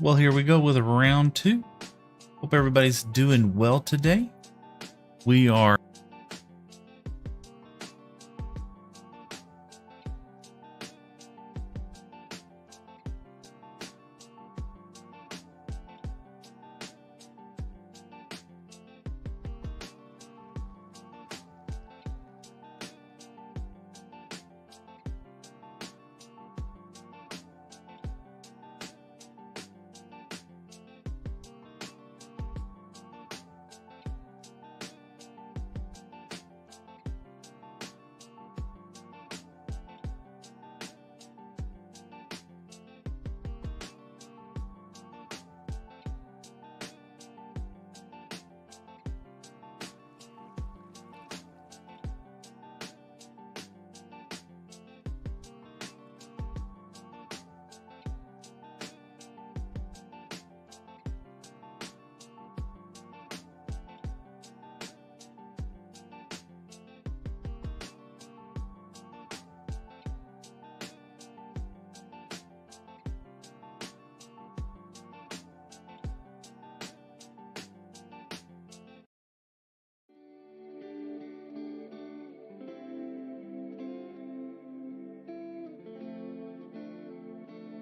Well, here we go with round two. Hope everybody's doing well today. We are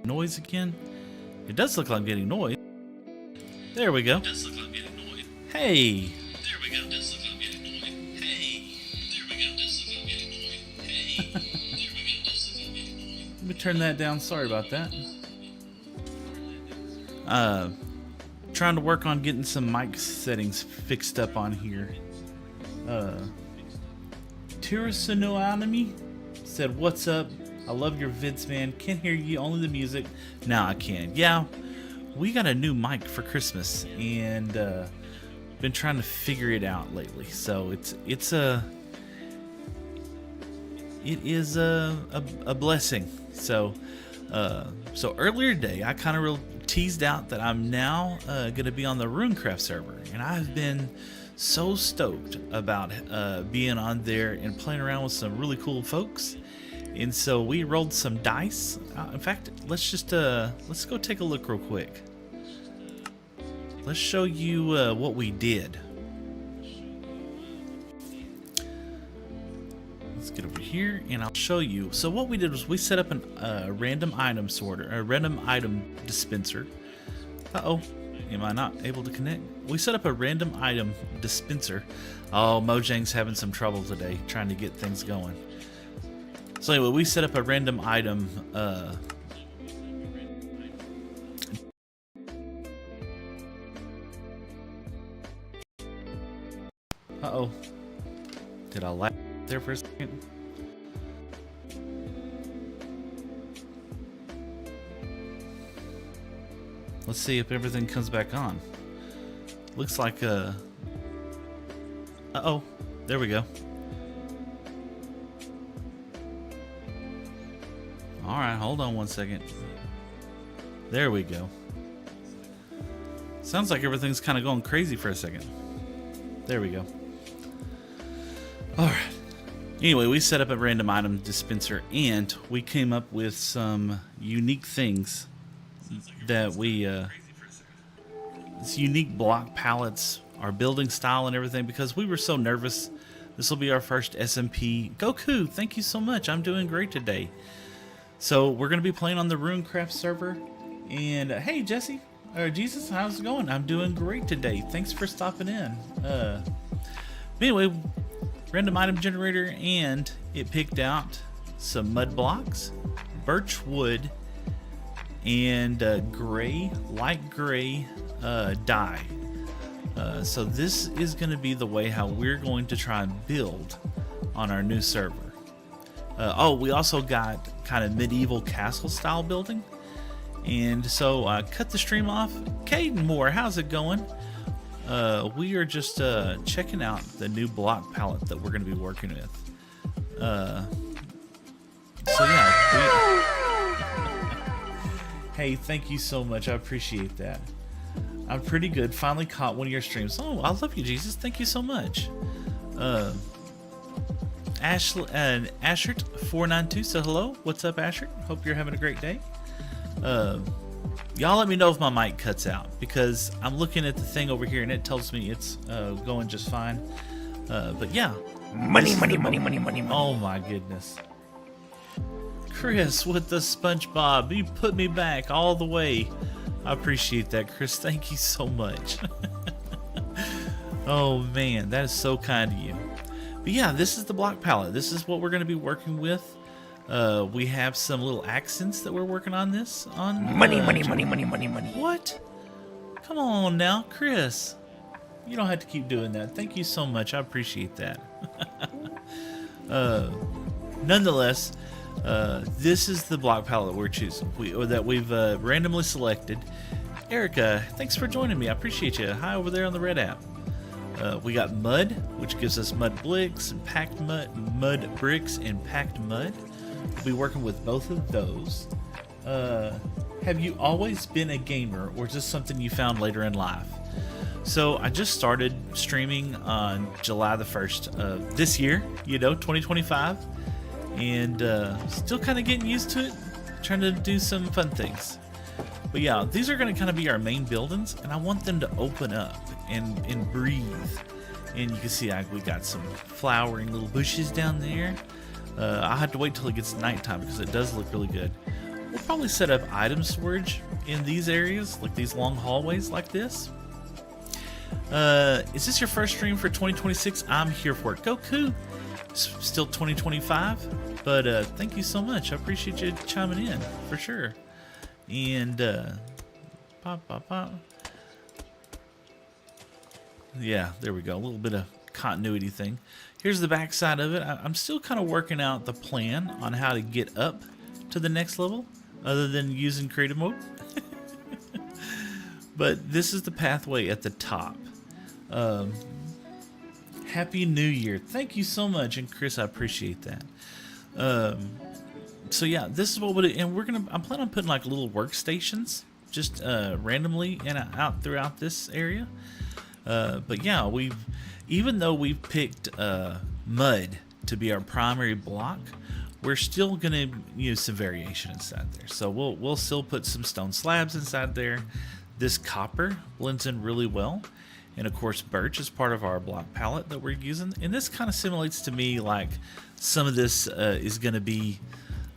noise again. It does look like I'm getting noise. There we go. Hey. Let me turn that down. Sorry about that. Trying to work on getting some mic settings fixed up on here. Tirasunoanami said, "What's up? I love your vids, man. Can't hear you, only the music." Now I can. Yeah, we got a new mic for Christmas, and been trying to figure it out lately. So it is a blessing. So earlier today, I kind of teased out that I'm now going to be on the Runecraft server, and I've been so stoked about being on there and playing around with some really cool folks. And so we rolled some dice. In fact, let's go take a look real quick. Let's show you what we did. Let's get over here and I'll show you. So what we did was we set up a random item sorter, a random item dispenser. Uh-oh, am I not able to connect? We set up a random item dispenser. Oh, Mojang's having some trouble today trying to get things going. So anyway, we set up a random item uh-oh. Did I lag there for a second? Let's see if everything comes back on. Looks like uh-oh. There we go. Alright, hold on one second. There we go. Sounds like everything's kind of going crazy for a second. There we go. Alright. Anyway, we set up a random item dispenser, and we came up with some unique things that we, this unique block palettes, our building style and everything, because we were so nervous. This will be our first SMP. Goku, thank you so much. I'm doing great today. So we're going to be playing on the Runecraft server. And hey, Jesse, or Jesus, how's it going? I'm doing great today. Thanks for stopping in. Anyway, random item generator, and it picked out some mud blocks, birch wood, and light gray dye. So this is going to be the way how we're going to try and build on our new server. Oh, we also got kind of medieval castle style building. And so I cut the stream off. Caden Moore, how's it going? We are just checking out the new block palette that we're going to be working with. So yeah. Hey, thank you so much. I appreciate that. I'm pretty good. Finally caught one of your streams. Oh, I love you, Jesus. Thank you so much. Ashert492 said hello. What's up, Ashert? Hope you're having a great day. Y'all let me know if my mic cuts out, because I'm looking at the thing over here and it tells me it's going just fine. But yeah. Money. Oh my goodness. Chris with the SpongeBob, you put me back all the way. I appreciate that, Chris. Thank you so much. Oh man, that is so kind of you. But yeah, this is the block palette. This is what we're going to be working with. We have some little accents that we're working on this. Money. What? Come on now, Chris. You don't have to keep doing that. Thank you so much. I appreciate that. Nonetheless, this is the block palette we're choosing, that we've randomly selected. Erica, thanks for joining me. I appreciate you. Hi over there on the Red app. We got mud, which gives us mud bricks and packed mud bricks and packed mud. We'll be working with both of those. Have you always been a gamer, or is this something you found later in life? So I just started streaming on July the 1st of this year, 2025, and still kind of getting used to it, trying to do some fun things. But yeah, these are going to kind of be our main buildings, and I want them to open up and breathe. And you can see we got some flowering little bushes down there. I'll have to wait till it gets nighttime because it does look really good. We'll probably set up item storage in these areas, like these long hallways like this. Is this your first stream for 2026? I'm here for it. Goku! It's still 2025, but thank you so much. I appreciate you chiming in, for sure. And, pop. Yeah, there we go. A little bit of continuity thing. Here's the back side of it. I'm still kind of working out the plan on how to get up to the next level, other than using creative mode. But this is the pathway at the top. Happy New Year. Thank you so much. And Chris, I appreciate that. So yeah, this is what we'll do. And I'm planning on putting like little workstations just randomly out throughout this area. But yeah, even though we've picked mud to be our primary block, we're still gonna use some variation inside there. So we'll still put some stone slabs inside there. This copper blends in really well. And of course, birch is part of our block palette that we're using. And this kind of simulates to me like some of this is gonna be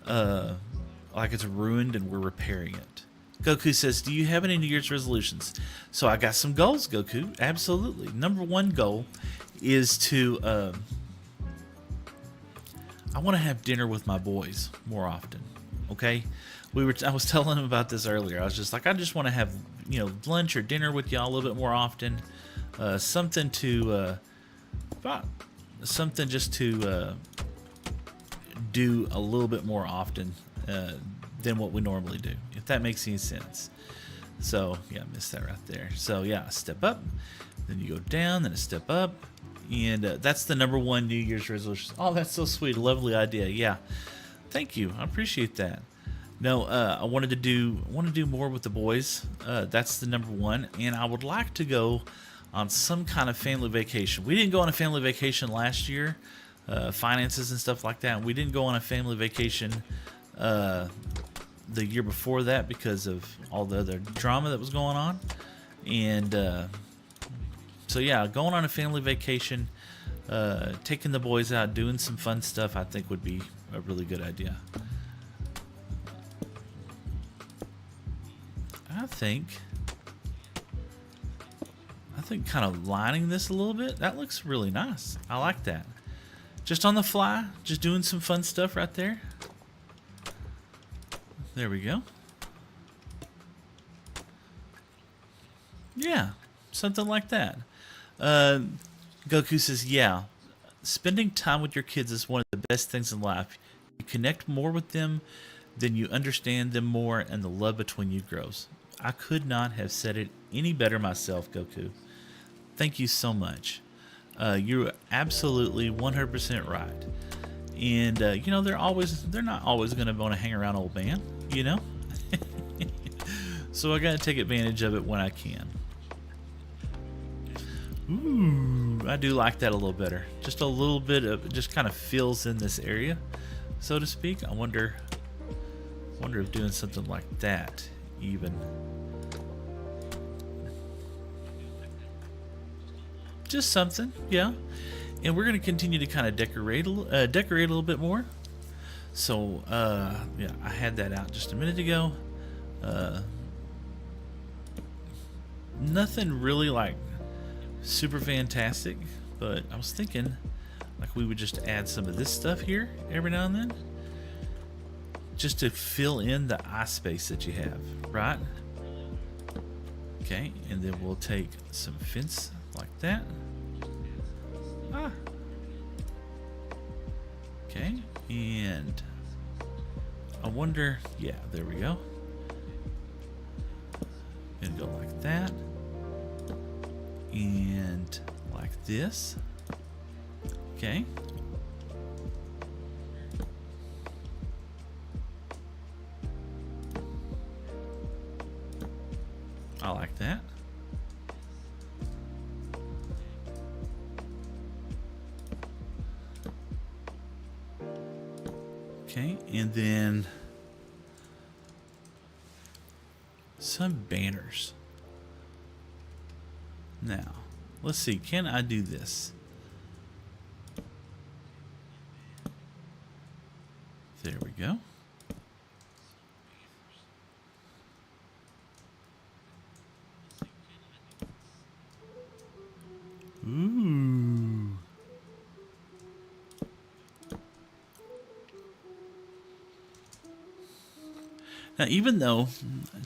like it's ruined and we're repairing it. Goku says, do you have any New Year's resolutions? So I got some goals, Goku. Absolutely. Number one goal is to I want to have dinner with my boys more often. Okay? I was telling them about this earlier. I was just like, I just want to have, lunch or dinner with y'all a little bit more often. Something just to do a little bit more often than what we normally do, if that makes any sense. So yeah, I missed that right there. So yeah, a step up, then you go down, then a step up, and that's the number one New Year's resolution. Oh, that's so sweet, a lovely idea. Yeah, thank you, I appreciate that. No, I wanted to do more with the boys. That's the number one, and I would like to go on some kind of family vacation. We didn't go on a family vacation last year, finances and stuff like that. We didn't go on a family vacation the year before that because of all the other drama that was going on. And so yeah, going on a family vacation, taking the boys out, doing some fun stuff, I think would be a really good idea. I think kind of lining this a little bit, that looks really nice. I like that. Just on the fly, just doing some fun stuff right there. There we go. Yeah, something like that. Goku says, yeah, spending time with your kids is one of the best things in life. You connect more with them, then you understand them more, and the love between you grows. I could not have said it any better myself, Goku. Thank you so much. You're absolutely 100% right. And they're not always going to want to hang around old man, So I got to take advantage of it when I can. Ooh, I do like that a little better. Just a little bit of, just kind of fills in this area, so to speak. I wonder if doing something like that even. Just something, yeah. And we're going to continue to kind of decorate a little bit more. So, yeah, I had that out just a minute ago. Nothing really like super fantastic, but I was thinking like we would just add some of this stuff here every now and then, just to fill in the eye space that you have, right? Okay, and then we'll take some fence like that. Okay, and I wonder, yeah, there we go. Gonna go like that, and like this. Okay. I like that. Okay, and then some banners. Now, let's see, can I do this? There we go. Ooh. Now, even though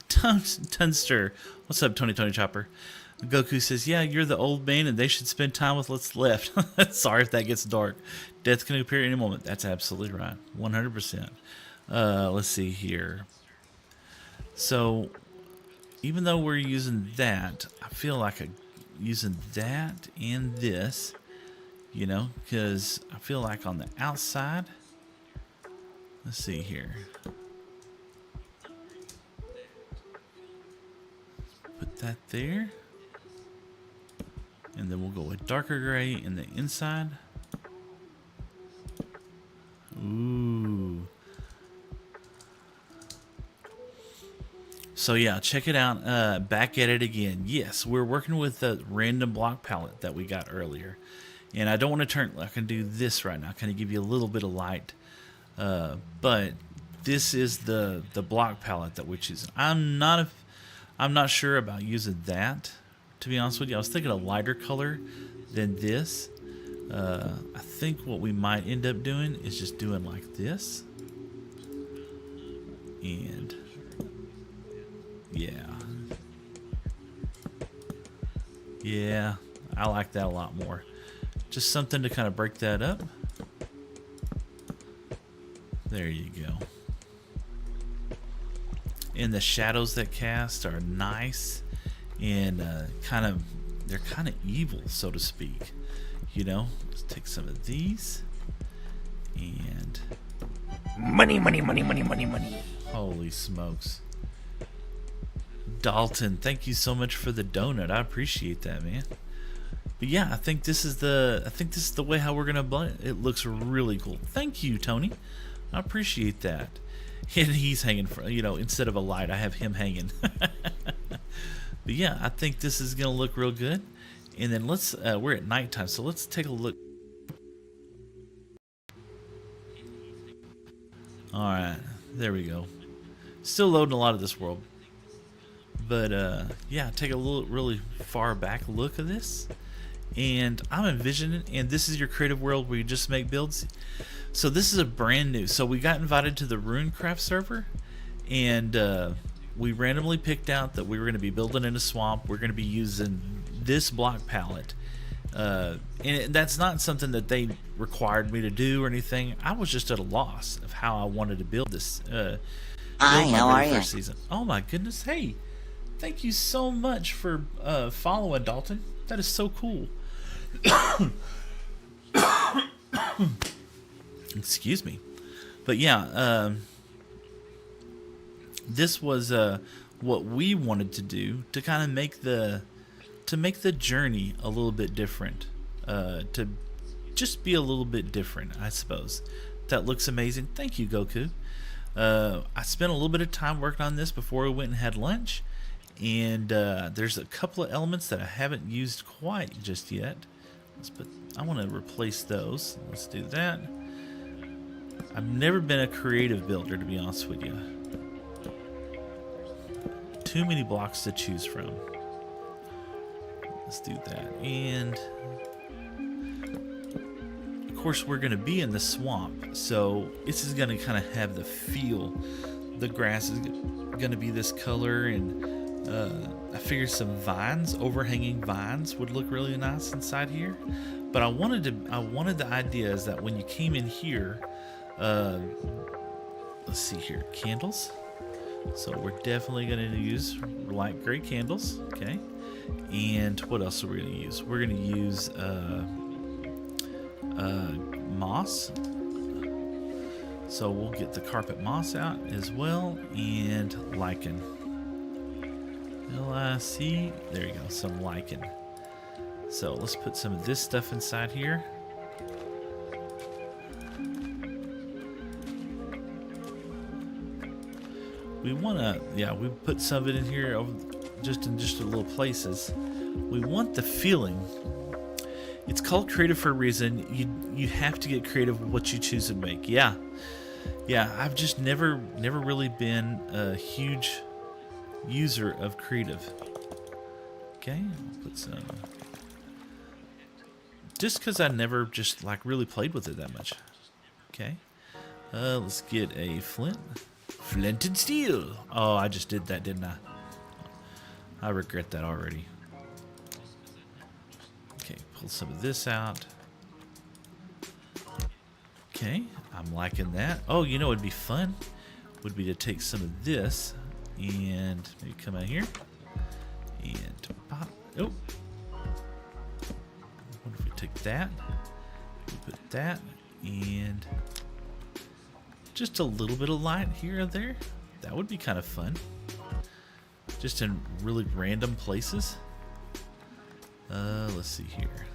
Tunster, what's up, Tony Chopper? Goku says, yeah, you're the old man and they should spend time with what's left. Sorry if that gets dark. Death can appear at any moment. That's absolutely right. 100%. Let's see here. So, even though we're using that, I feel like using that and this, you know, because I feel like on the outside, let's see here. Put that there. And then we'll go with darker gray in the inside. Ooh. So yeah, check it out. Back at it again. Yes, we're working with the random block palette that we got earlier. And I don't want to turn, I can do this right now, kind of give you a little bit of light. But this is the block palette that we're choosing. I'm not sure about using that, to be honest with you. I was thinking a lighter color than this. I think what we might end up doing is just doing like this. And yeah, I like that a lot more. Just something to kind of break that up. There you go. And the shadows that cast are nice and they're kind of evil, so to speak. You know, let's take some of these and money. Holy smokes. Dalton, thank you so much for the donut. I appreciate that, man. But yeah, I think this is the way how we're gonna blend it. It looks really cool. Thank you, Tony. I appreciate that. And he's hanging from, you know, instead of a light, I have him hanging. But yeah, I think this is gonna look real good. And then let's we're at nighttime, so let's take a look. All right, there we go. Still loading a lot of this world. But yeah, take a really far back look of this, and I'm envisioning, and this is your creative world where you just make builds. So this is a brand new, so we got invited to the Runecraft server, and we randomly picked out that we were going to be building in a swamp. We're going to be using this block palette, and that's not something that they required me to do or anything. I was just at a loss of how I wanted to build this. Hi, how are you? Season. Oh my goodness, hey. Thank you so much for following, Dalton. That is so cool. Excuse me. But yeah, this was what we wanted to do to kind of make the journey a little bit different. To just be a little bit different, I suppose. That looks amazing. Thank you, Goku. I spent a little bit of time working on this before we went and had lunch, and there's a couple of elements that I haven't used quite just yet. I want to replace those. Let's do that. I've never been a creative builder, to be honest with you. Too many blocks to choose from. Let's do that. And of course, we're going to be in the swamp, so this is going to kind of have the feel. The grass is going to be this color, and I figured some vines, overhanging vines, would look really nice inside here. But I wanted the idea is that when you came in here, let's see here, candles. So we're definitely going to use light gray candles, okay? And what else are we going to use? We're going to use moss. So we'll get the carpet moss out as well, and lichen. L-I-C, there you go, some lichen. So let's put some of this stuff inside here. We want to, yeah, we put some of it in here just in little places. We want the feeling. It's called creative for a reason. You have to get creative with what you choose to make. Yeah, I've just never really been a huge user of creative. Okay, I'll put some. Just because I never just like really played with it that much. Okay, let's get a flint. Flint and steel. Oh, I just did that, didn't I? I regret that already. Okay, pull some of this out. Okay, I'm liking that. Oh, you know what would be fun? Would be to take some of this and maybe come out here and pop. Oh. What if we take that? We put that and just a little bit of light here and there. That would be kind of fun. Just in really random places. Let's see here.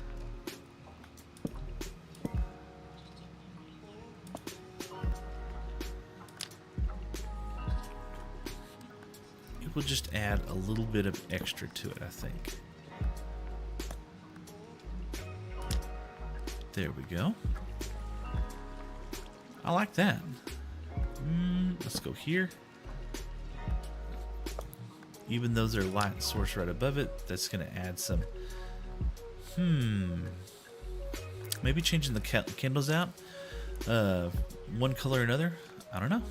It will just add a little bit of extra to it, I think. There we go. I like that. Let's go here. Even though there's a light source right above it, that's going to add some. Maybe changing the candles out. One color or another. I don't know.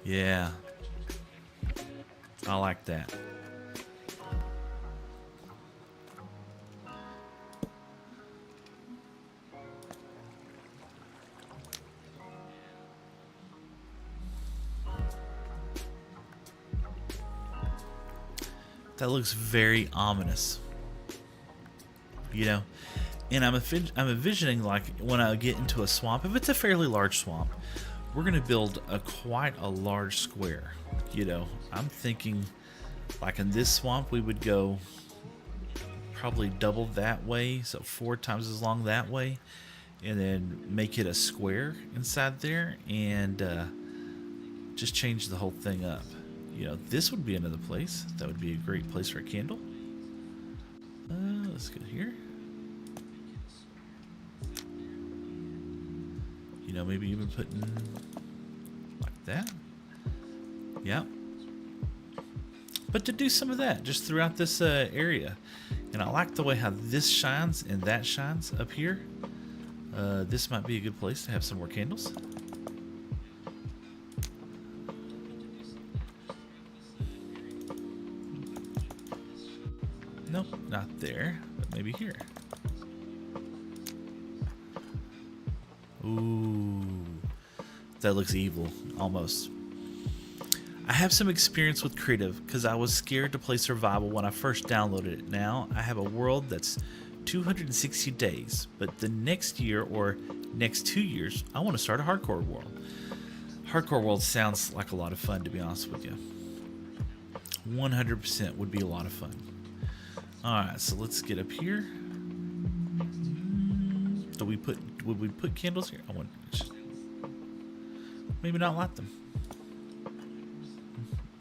Yeah. I like that. That looks very ominous, you know. And I'm envisioning like when I get into a swamp, if it's a fairly large swamp, we're gonna build quite a large square. You know, I'm thinking like in this swamp we would go probably double that way, so 4 times as long that way, and then make it a square inside there, and just change the whole thing up. You know, this would be another place. That would be a great place for a candle. Let's go here. You know, maybe even putting like that. Yeah. But to do some of that just throughout this area. And I like the way how this shines and that shines up here. This might be a good place to have some more candles. Nope, not there, but maybe here. Ooh, that looks evil, almost. I have some experience with creative because I was scared to play survival when I first downloaded it. Now I have a world that's 260 days, but the next year or next 2 years, I want to start a hardcore world. Hardcore world sounds like a lot of fun, to be honest with you. 100% would be a lot of fun. Alright, so let's get up here. Would we put candles here? I wonder. Maybe not light them.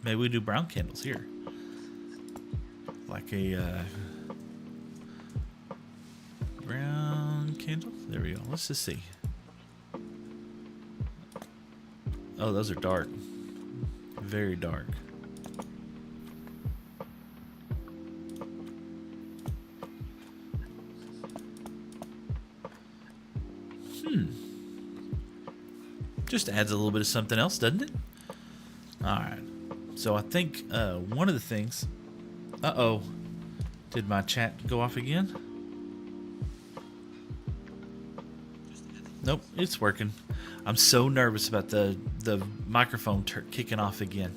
Maybe we do brown candles here. Like a brown candle. There we go. Let's just see. Oh, those are dark. Very dark. Just adds a little bit of something else, doesn't it? Alright. So I think one of the things... Uh-oh. Did my chat go off again? Nope, it's working. I'm so nervous about the microphone kicking off again.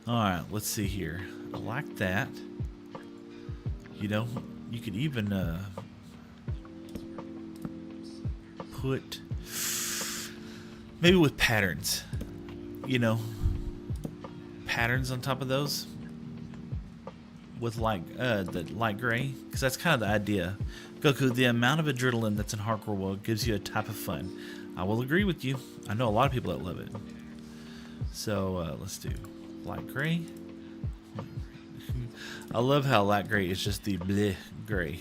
Alright, let's see here. I like that. You know, you could even put... Maybe with patterns. You know, patterns on top of those. With the light gray. Because that's kind of the idea. Goku, the amount of adrenaline that's in Hardcore World gives you a type of fun. I will agree with you. I know a lot of people that love it. So let's do light gray. I love how light gray is just the bleh gray.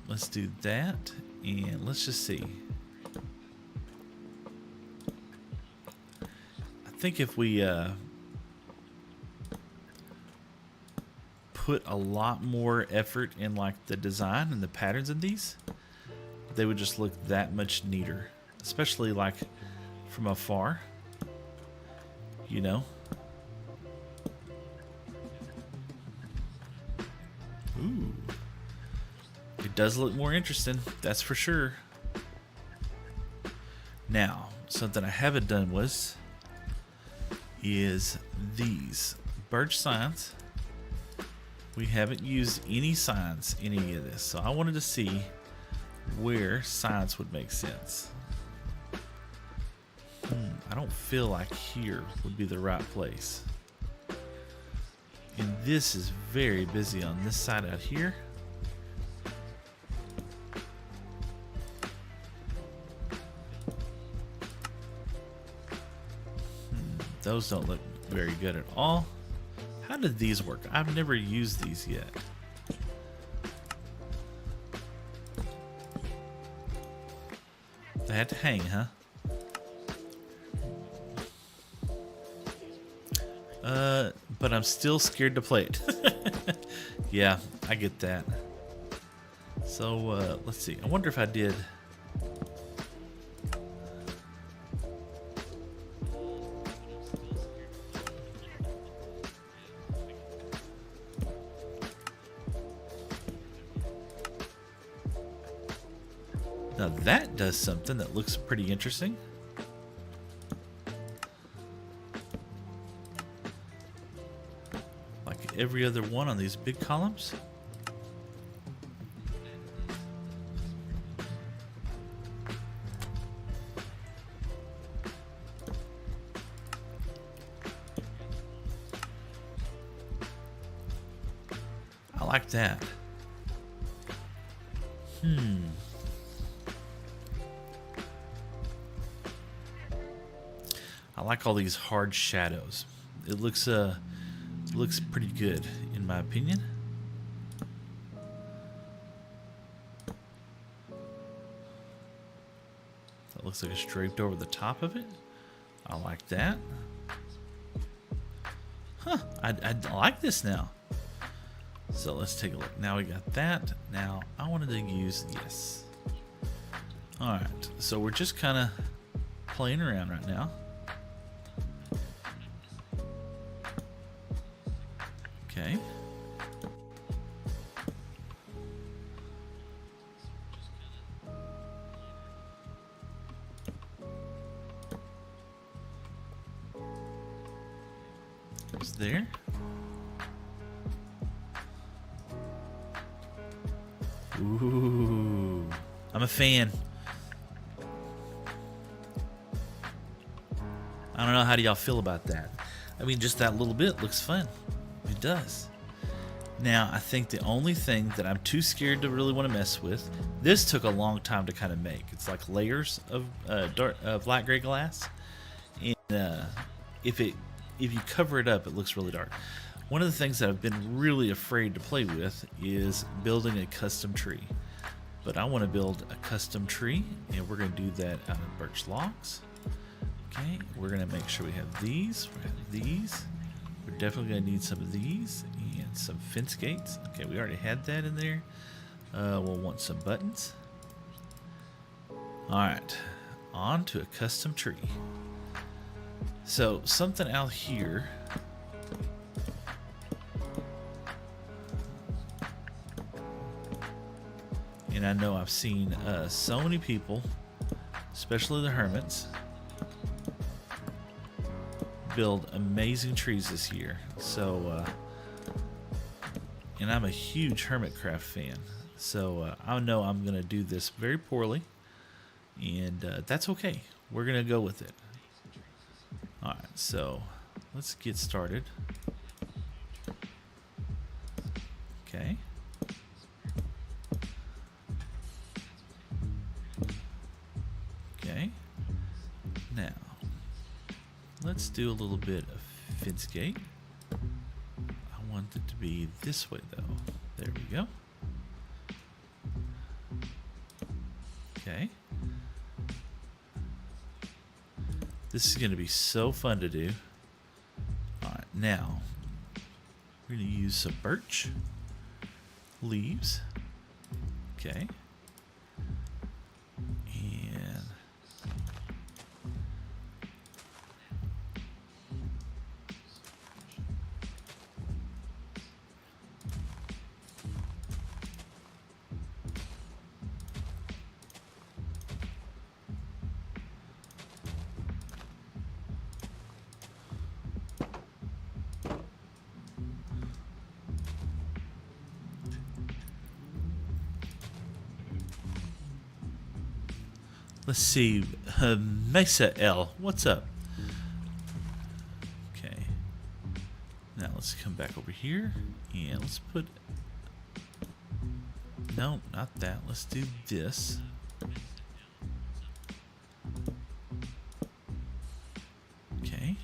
Let's do that. And let's just see. I think if we put a lot more effort in like the design and the patterns in these, they would just look that much neater, especially like from afar, you know. Ooh, it does look more interesting, that's for sure. Now, something I haven't done is these birch signs. We haven't used any signs in any of this, so I wanted to see where signs would make sense. I don't feel like here would be the right place. And this is very busy on this side out here. Those don't look very good at all. How did these work? I've never used these yet. They had to hang, huh? But I'm still scared to play it. Yeah, I get that. So, let's see. I wonder if I did... Now that does something that looks pretty interesting. Like every other one on these big columns. I like that. I like all these hard shadows. It looks pretty good in my opinion. That looks like it's draped over the top of it. I like that. Huh, I like this now. So let's take a look. Now we got that. Now I wanted to use this. Alright, so we're just kind of playing around right now. Okay. Goes there. Ooh, I'm a fan. I don't know, how do y'all feel about that? I mean, just that little bit looks fun. It does. Now, I think the only thing that I'm too scared to really want to mess with, this took a long time to kind of make. It's like layers of light gray glass, and if it if you cover it up, it looks really dark. One of the things that I've been really afraid to play with is building a custom tree. But I want to build a custom tree, and we're going to do that out of birch logs. Okay, we're going to make sure we have these. We have these. We're definitely going to need some of these and some fence gates. Okay, we already had that in there. We'll want some buttons. All right, on to a custom tree. So something out here. And I know I've seen so many people, especially the hermits, build amazing trees this year. So, and I'm a huge Hermitcraft fan. So I know I'm going to do this very poorly. And that's okay. We're going to go with it. Alright, so let's get started. Okay. Okay. Now, let's do a little bit of fence gate. I want it to be this way though. There we go. Okay. This is going to be so fun to do. Alright, now we're going to use some birch leaves. Okay. And let's see, Mesa L, what's up? Okay. Now let's come back over here and let's put. No, not that. Let's do this. Okay.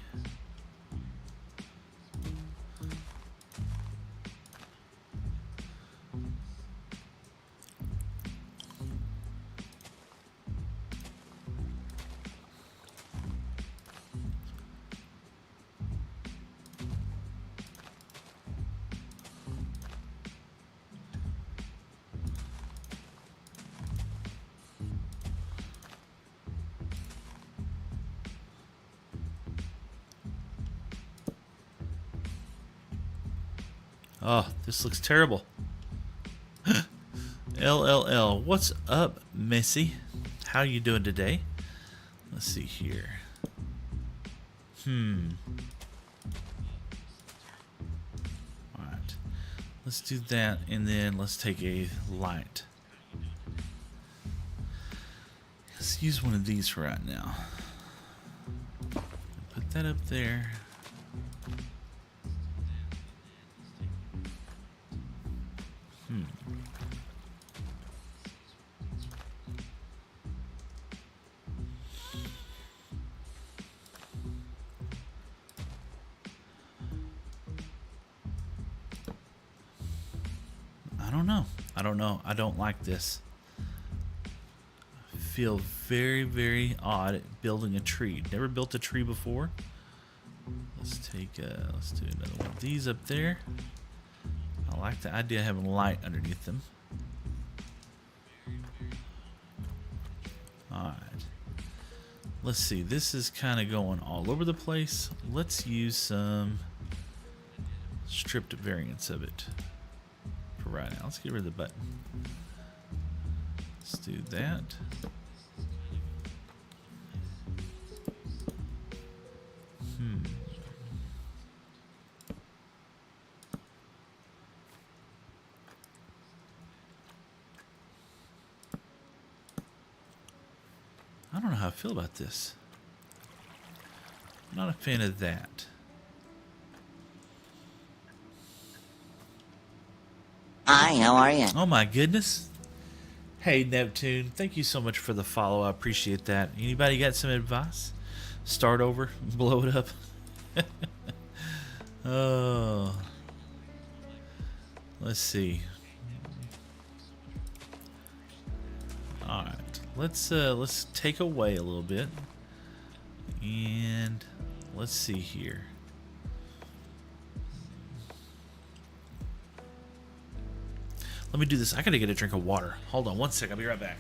Oh, this looks terrible. LLL, what's up, Missy? How you doing today? Let's see here. Alright. Let's do that, and then let's take a light. Let's use one of these for right now. Put that up there. I don't know. I don't like this. I feel very, very odd at building a tree. Never built a tree before. Let's do another one of these up there. I like the idea of having light underneath them. Alright. Let's see. This is kind of going all over the place. Let's use some stripped variants of it. Right now, let's get rid of the button. Let's do that. I don't know how I feel about this. I'm not a fan of that. Hi, how are you? Oh my goodness. Hey Neptune, thank you so much for the follow. I appreciate that. Anybody got some advice? Start over, blow it up. Oh, let's see. All right, let's take away a little bit, and let's see here. Let me do this. I gotta get a drink of water. Hold on one sec. I'll be right back.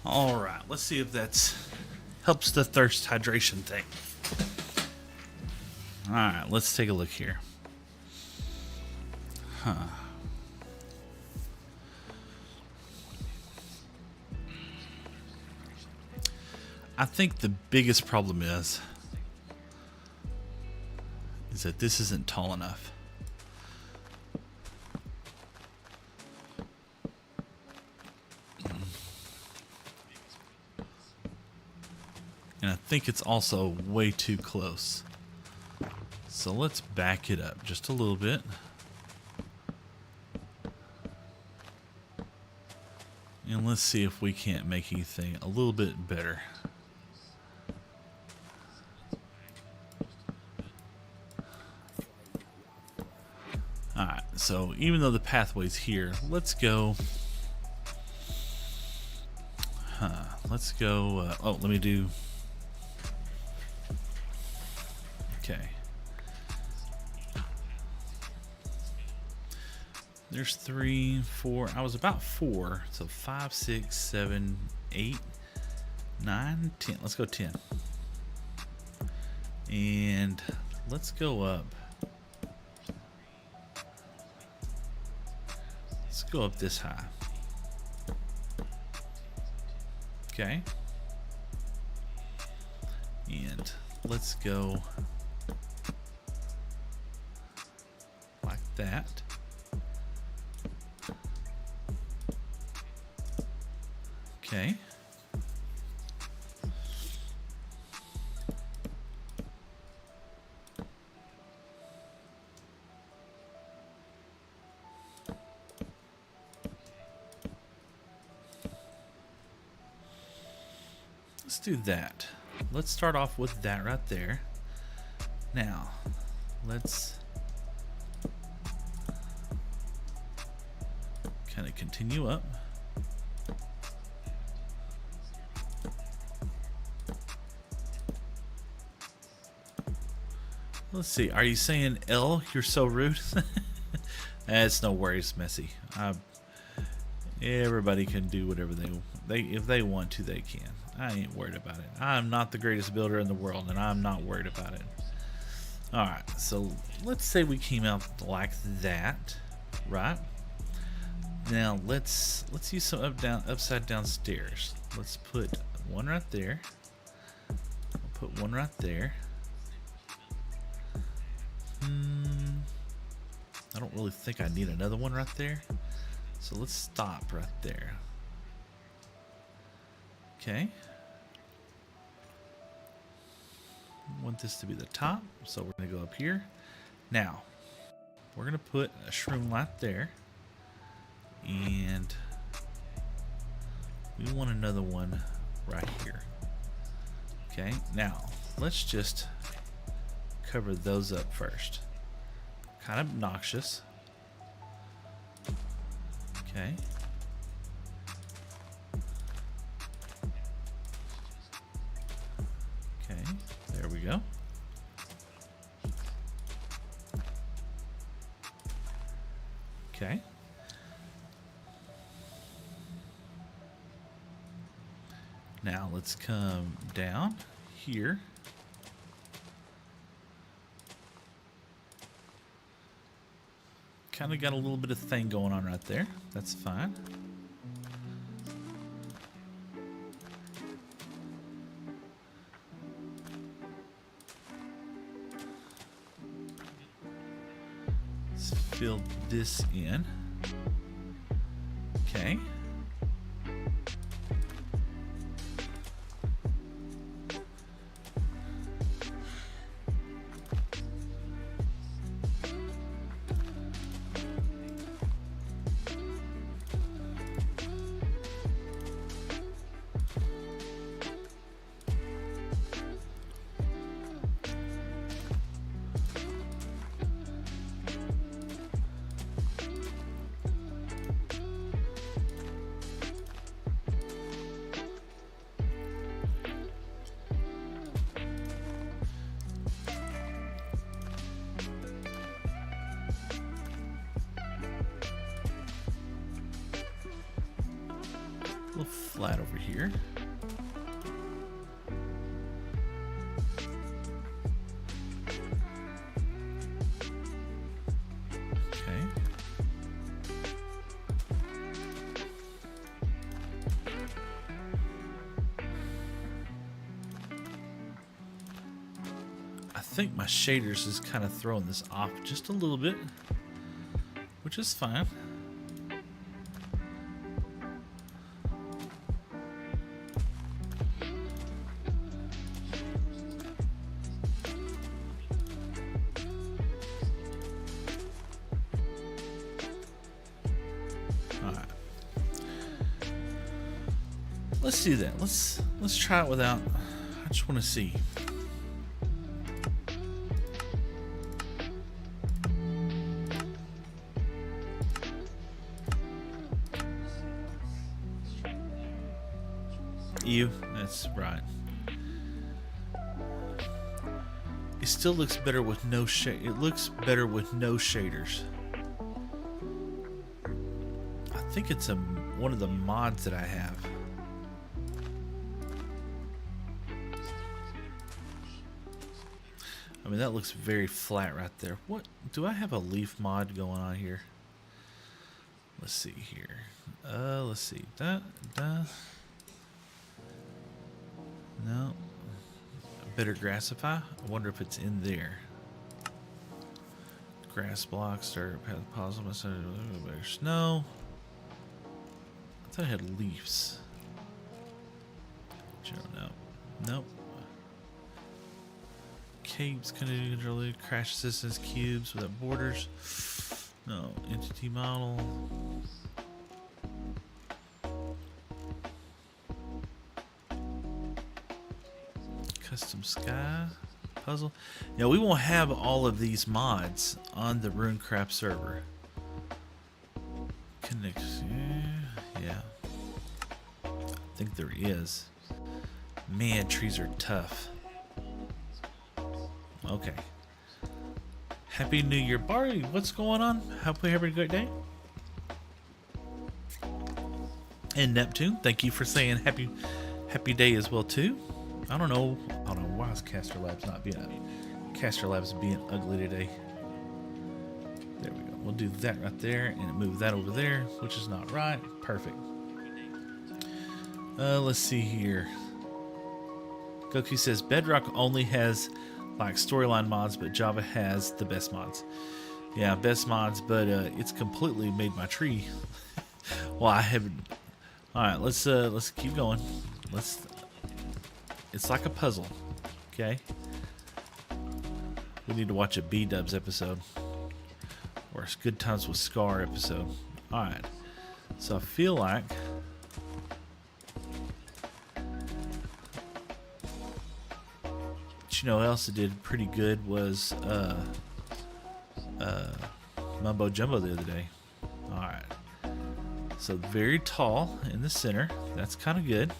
All right, let's see if that's helps the thirst hydration thing. All right, let's take a look here. I think the biggest problem is that this isn't tall enough. And I think it's also way too close. So let's back it up just a little bit. And let's see if we can't make anything a little bit better. Alright, so even though the pathway's here, let's go... Let's go... oh, let me do... Okay. There's 3, 4. I was about 4. So 5, 6, 7, 8, 9, 10. Let's go 10. And let's go up. Let's go up this high. Okay. And let's go like that. Okay. Let's do that. Let's start off with that right there. Now, let's kind of continue up. Let's see. Are you saying L? You're so rude. It's no worries, Messy. Everybody can do whatever they if they want to, they can. I ain't worried about it. I'm not the greatest builder in the world, and I'm not worried about it. All right. So let's say we came out like that, right? Now let's use some upside down stairs. Let's put one right there. I'll put one right there. I don't really think I need another one right there. So let's stop right there. Okay. I want this to be the top, so we're going to go up here. Now, we're going to put a shroom light there. And we want another one right here. Okay, now let's just cover those up first. Kind of obnoxious. Okay. Okay, there we go. Okay. Now let's come down here. Kind of got a little bit of thing going on right there. That's fine. Let's fill this in. Okay. A little flat over here. Okay. I think my shaders is kind of throwing this off just a little bit, which is fine. Let's do that. Let's try it without. I just want to see. That's right. It still looks better with no shade. It looks better with no shaders. I think it's one of the mods that I have. I mean, that looks very flat right there. What do I have a leaf mod going on here? Let's see here. Let's see. No. Better grassify. I wonder if it's in there. Grass blocks, start path possible. Better snow. I thought I had leaves. No. Nope. Capes, control crash assistance cubes without borders. No. Entity model. Custom sky puzzle. Now we won't have all of these mods on the RuneCraft server. Connect. Yeah. I think there is. Man, trees are tough. Okay. Happy New Year, Barry. What's going on? Hope you're having a great day. And Neptune, thank you for saying happy day as well too. I don't know why is Caster Labs being ugly today. There we go. We'll do that right there and move that over there, which is not right. Perfect. Let's see here. Goku says Bedrock only has like storyline mods, but Java has the best mods. Yeah, best mods, but it's completely made my tree. Well, I haven't. All right, let's keep going. It's like a puzzle, okay? We need to watch a B-Dubs episode. Or a Good Times with Scar episode. Alright. So I feel like... But you know what else that did pretty good was Mumbo Jumbo the other day. Alright. So very tall in the center. That's kind of good.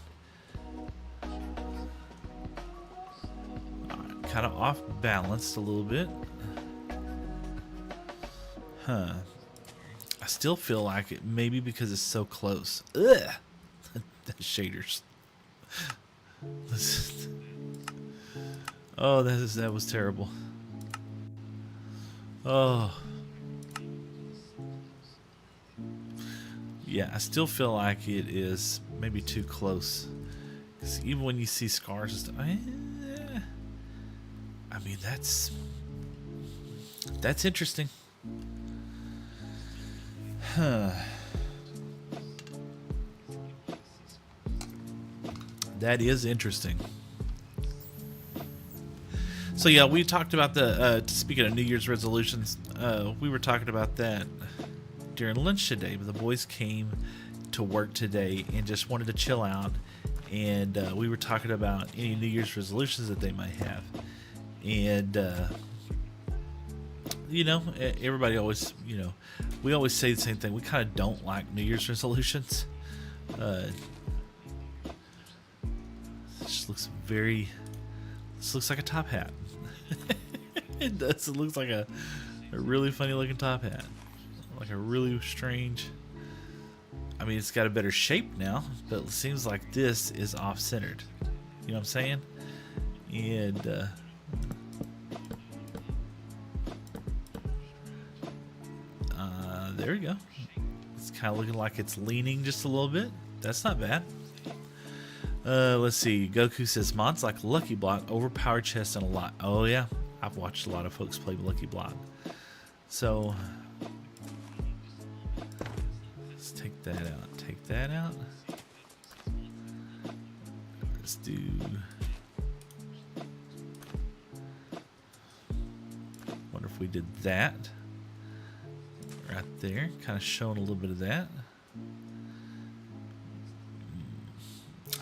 Kind of off balanced a little bit. Huh. I still feel like it, maybe because it's so close. Ugh. The shaders. Oh, that was terrible. Oh. Yeah, I still feel like it is maybe too close. 'Cause even when you see scars and stuff, I mean, that's interesting. Huh. That is interesting. So yeah, we talked about the speaking of New Year's resolutions, we were talking about that during lunch today. But the boys came to work today and just wanted to chill out, and we were talking about any New Year's resolutions that they might have, and everybody always, we always say the same thing. We kind of don't like New Year's resolutions. It just looks very. This looks like a top hat. It does. It looks like a really funny looking top hat. Like a really strange. I mean, it's got a better shape now, but it seems like this is off centered. You know what I'm saying? And there we go. It's kind of looking like it's leaning just a little bit. That's not bad. Let's see. Goku says mods like Lucky Block, overpowered chest, and a lot. Oh yeah, I've watched a lot of folks play Lucky Block. So let's take that out. Take that out. Let's do. Wonder if we did that right there, kind of showing a little bit of that.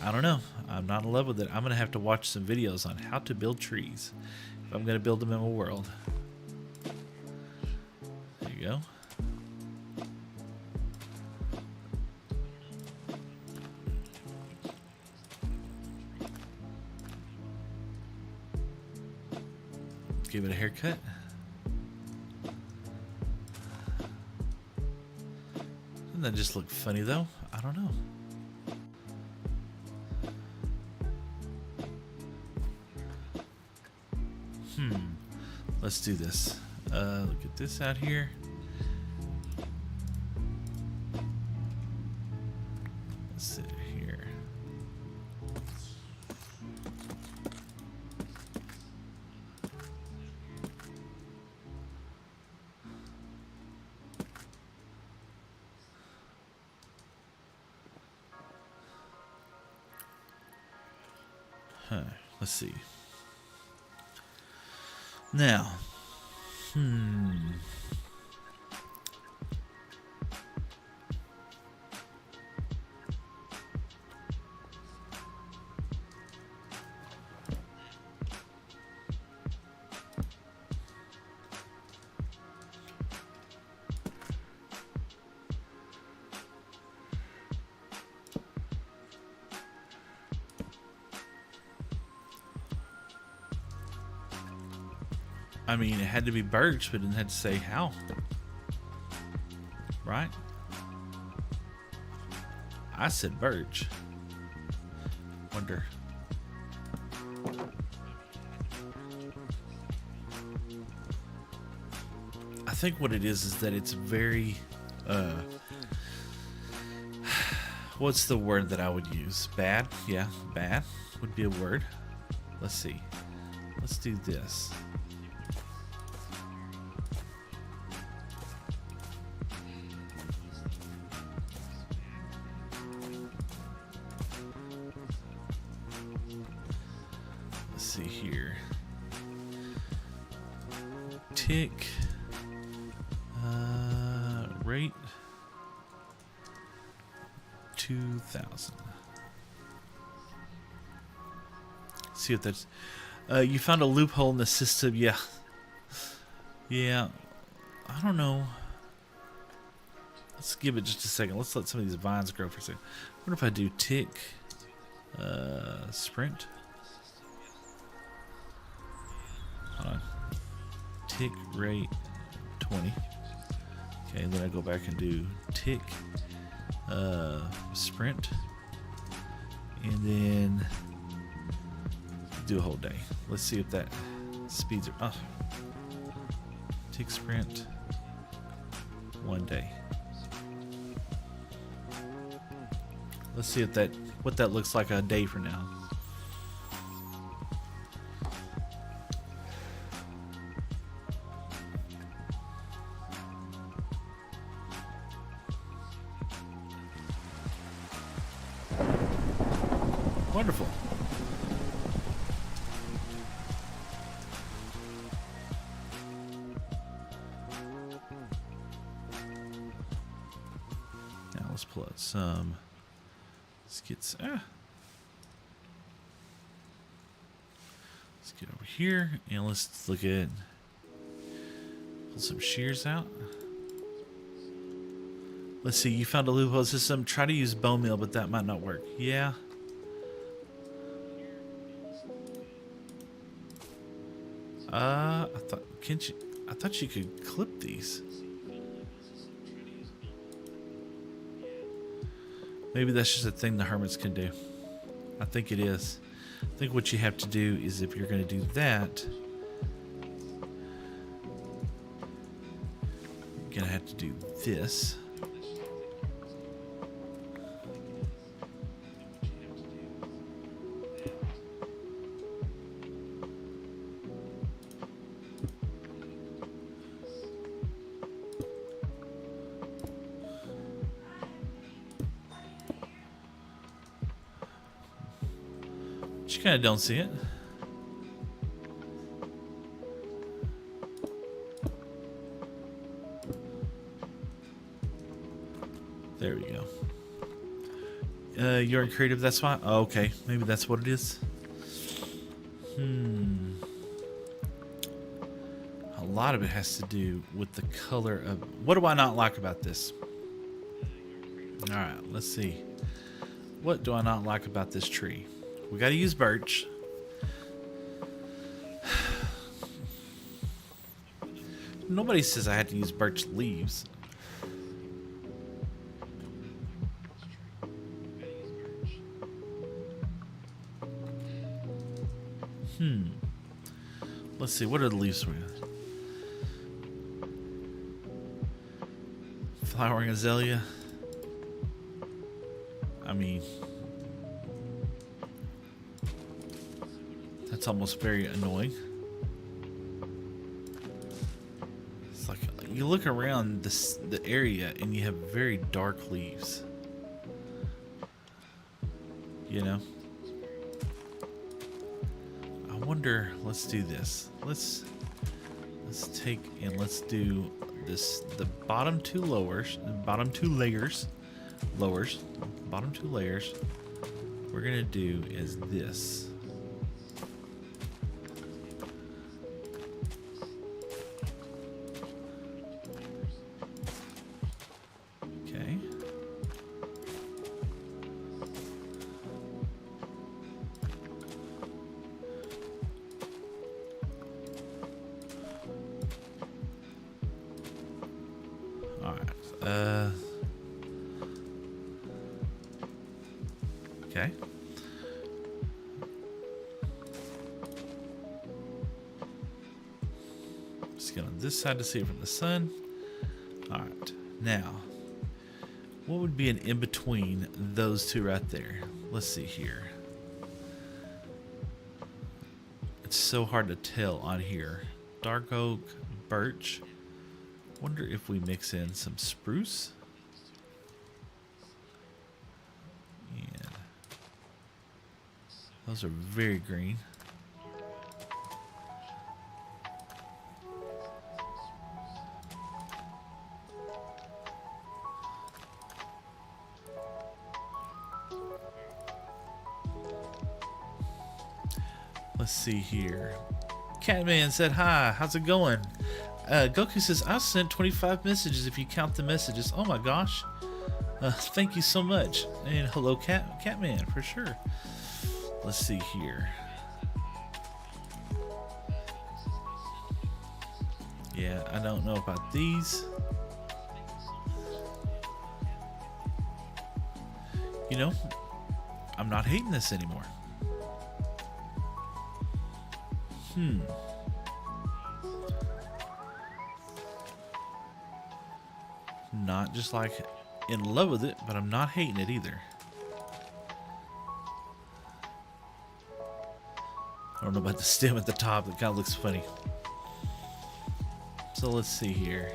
I don't know. I'm not in love with it. I'm going to have to watch some videos on how to build trees if I'm going to build them in a world. There you go. Give it a haircut. Doesn't that just look funny though? I don't know. Let's do this. Look at this out here. Let's sit here. Let's see. Now, I mean, it had to be birch, but it didn't have to say how. Right? I said birch. Wonder. I think what it is that it's very, what's the word that I would use? Bad? Yeah, bad would be a word. Let's see. Let's do this. See here. Tick. Rate 2,000. See if that's. You found a loophole in the system. Yeah. Yeah. I don't know. Let's give it just a second. Let's let some of these vines grow for a second. What if I do tick? Sprint. Hold on. Tick rate 20. Okay, then I go back and do tick, sprint, and then do a whole day. Let's see if that speeds it up. Tick, sprint, 1 day. Let's see if what that looks like a day from now. Wonderful. Now let's pull out some skits. Let's get over here and let's look at pull some shears out. Let's see, you found a loophole system. Try to use bone meal, but that might not work. Yeah. I thought you could clip these. Maybe that's just a thing the hermits can do. I think it is. I think what you have to do is, if you're going to do that, you're going to have to do this. You kind of don't see it. There we go. You're creative, that's why? Oh, okay, maybe that's what it is. A lot of it has to do with the color of... What do I not like about this? Alright, let's see. What do I not like about this tree? We gotta use birch. Nobody says I had to use birch leaves. Let's see, what are the leaves we got? Flowering azalea. I mean, that's almost very annoying. It's like you look around the area and you have very dark leaves. You know? I wonder, let's do this. Let's take and let's do this, the bottom two layers, bottom two layers we're gonna do is this. Okay. All right. Okay. Just get on this side to see it from the sun. All right. Now, what would be an in-between those two right there? Let's see here. It's so hard to tell on here. Dark oak, birch. Wonder if we mix in some spruce. Yeah. Those are very green. Let's see here. Catman said hi. How's it going? Goku says I sent 25 messages if you count the messages. Oh my gosh. Thank you so much. And hello, Catman, for sure. Let's see here. Yeah, I don't know about these. you know, I'm not hating this anymore. Not just like in love with it, but I'm not hating it either. I don't know about the stem at the top. That kind of looks funny. So let's see here.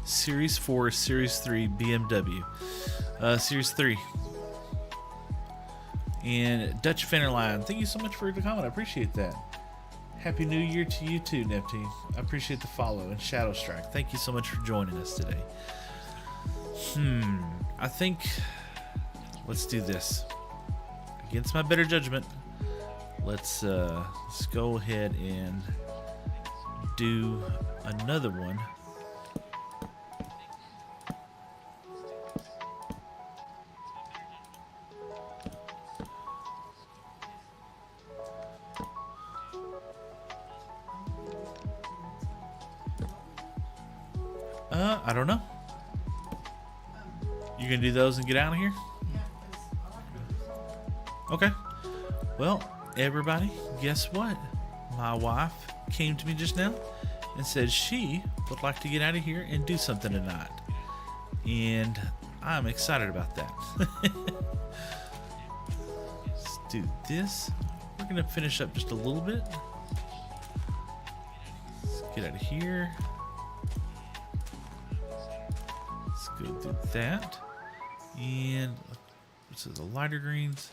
Series 4, Series 3 BMW. Series 3. And Dutch Fennerline, thank you so much for the comment. I appreciate that. Happy New Year to you too, Neptune. I appreciate the follow. And Shadow Strike, thank you so much for joining us today. I think let's do this. Against my better judgment, let's go ahead and do another one. I don't know. You gonna do those and get out of here? Okay. Well, everybody, guess what? My wife came to me just now and said she would like to get out of here and do something tonight. And I'm excited about that. Let's do this. We're gonna finish up just a little bit. Let's get out of here. Let's go do that. And this is the lighter greens.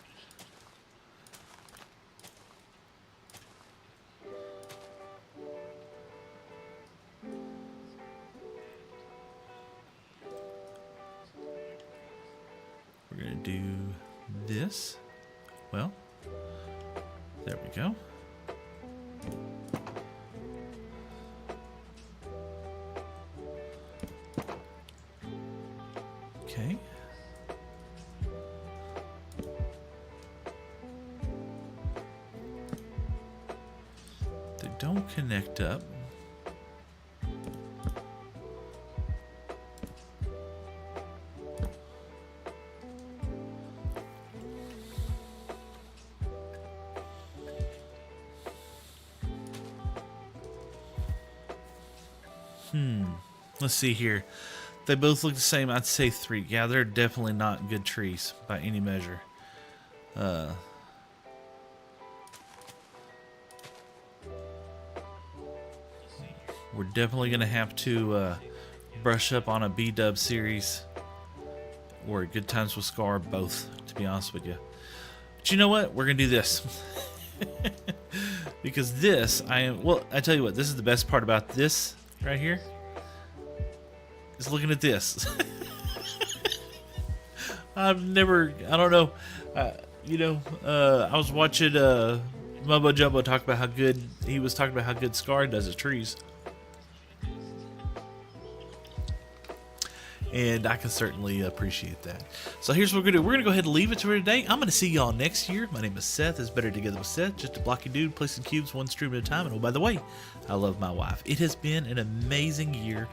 We're going to do this. Well, there we go. Okay. They don't connect up. Let's see here. They both look the same. I'd say 3. Yeah, they're definitely not good trees by any measure. We're definitely going to have to brush up on a B-Dub series or Good Times with Scar, both, to be honest with you. But you know what? We're going to do this. Because this, I tell you what, this is the best part about this right here. Is looking at this. I don't know. I was watching Mumbo Jumbo talk about how good, he was talking about how good Scar does his trees. And I can certainly appreciate that. So here's what we're going to do. We're going to go ahead and leave it for today. I'm going to see y'all next year. My name is Seth. It's Better Together with Seth. Just a blocky dude placing cubes one stream at a time. And oh, by the way, I love my wife. It has been an amazing year.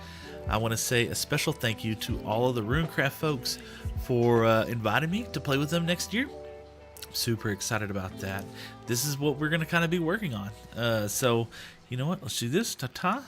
I want to say a special thank you to all of the Runecraft folks for inviting me to play with them next year. I'm super excited about that. This is what we're going to kind of be working on. So, you know what? Let's do this. Ta-ta.